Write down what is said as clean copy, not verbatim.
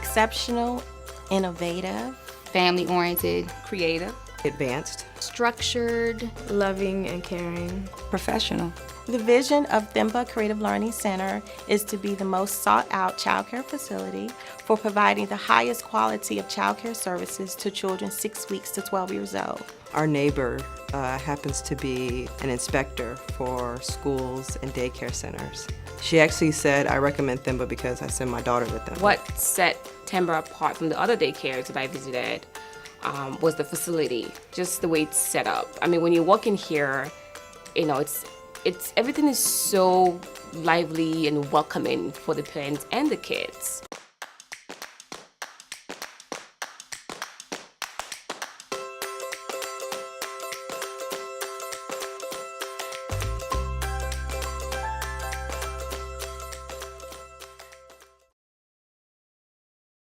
exceptional, innovative, family-oriented, creative, advanced, structured, loving and caring, professional. The vision of Themba Creative Learning Center is to be the most sought-out childcare facility for providing the highest quality of childcare services to children 6 weeks to 12 years old. Our neighbor happens to be an inspector for schools and daycare centers. She actually said, I recommend Themba because I send my daughter with them. What set Themba apart from the other daycares that I visited was the facility, just the way it's set up. I mean, when you walk in here, you know, everything is so lively and welcoming for the parents and the kids.